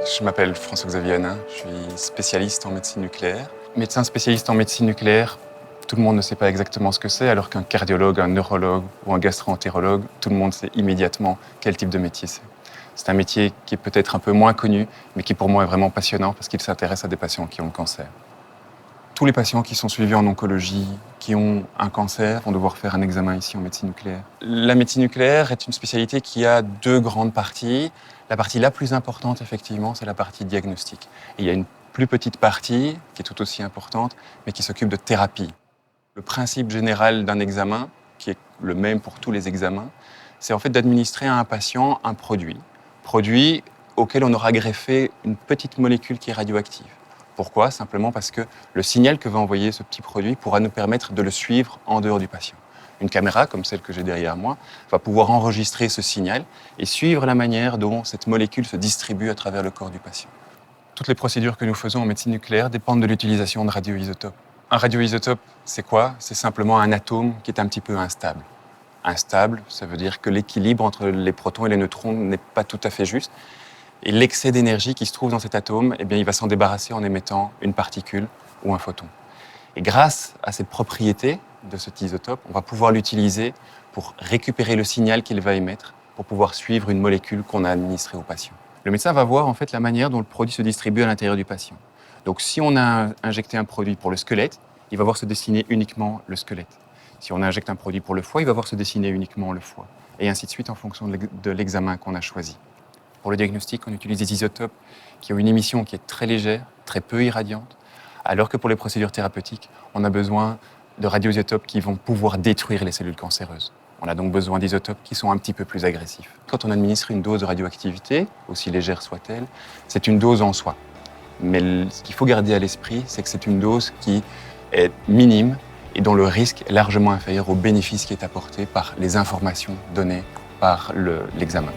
Je m'appelle François-Xavier Hanin, je suis spécialiste en médecine nucléaire. Médecin spécialiste en médecine nucléaire, tout le monde ne sait pas exactement ce que c'est, alors qu'un cardiologue, un neurologue ou un gastro-entérologue, tout le monde sait immédiatement quel type de métier c'est. C'est un métier qui est peut-être un peu moins connu, mais qui pour moi est vraiment passionnant parce qu'il s'intéresse à des patients qui ont le cancer. Tous les patients qui sont suivis en oncologie, qui ont un cancer, vont devoir faire un examen ici en médecine nucléaire. La médecine nucléaire est une spécialité qui a deux grandes parties. La partie la plus importante, effectivement, c'est la partie diagnostic. Et il y a une plus petite partie, qui est tout aussi importante, mais qui s'occupe de thérapie. Le principe général d'un examen, qui est le même pour tous les examens, c'est en fait d'administrer à un patient un produit auquel on aura greffé une petite molécule qui est radioactive. Pourquoi ? Simplement parce que le signal que va envoyer ce petit produit pourra nous permettre de le suivre en dehors du patient. Une caméra, comme celle que j'ai derrière moi, va pouvoir enregistrer ce signal et suivre la manière dont cette molécule se distribue à travers le corps du patient. Toutes les procédures que nous faisons en médecine nucléaire dépendent de l'utilisation de radioisotopes. Un radioisotope, c'est quoi ? C'est simplement un atome qui est un petit peu instable. Instable, ça veut dire que l'équilibre entre les protons et les neutrons n'est pas tout à fait juste. Et l'excès d'énergie qui se trouve dans cet atome, eh bien, il va s'en débarrasser en émettant une particule ou un photon. Et grâce à cette propriété de cet isotope, on va pouvoir l'utiliser pour récupérer le signal qu'il va émettre, pour pouvoir suivre une molécule qu'on a administrée au patient. Le médecin va voir en fait la manière dont le produit se distribue à l'intérieur du patient. Donc si on a injecté un produit pour le squelette, il va voir se dessiner uniquement le squelette. Si on injecte un produit pour le foie, il va voir se dessiner uniquement le foie. Et ainsi de suite en fonction de l'examen qu'on a choisi. Pour le diagnostic, on utilise des isotopes qui ont une émission qui est très légère, très peu irradiante, alors que pour les procédures thérapeutiques, on a besoin de radioisotopes qui vont pouvoir détruire les cellules cancéreuses. On a donc besoin d'isotopes qui sont un petit peu plus agressifs. Quand on administre une dose de radioactivité, aussi légère soit-elle, c'est une dose en soi. Mais ce qu'il faut garder à l'esprit, c'est que c'est une dose qui est minime et dont le risque est largement inférieur au bénéfice qui est apporté par les informations données par l'examen.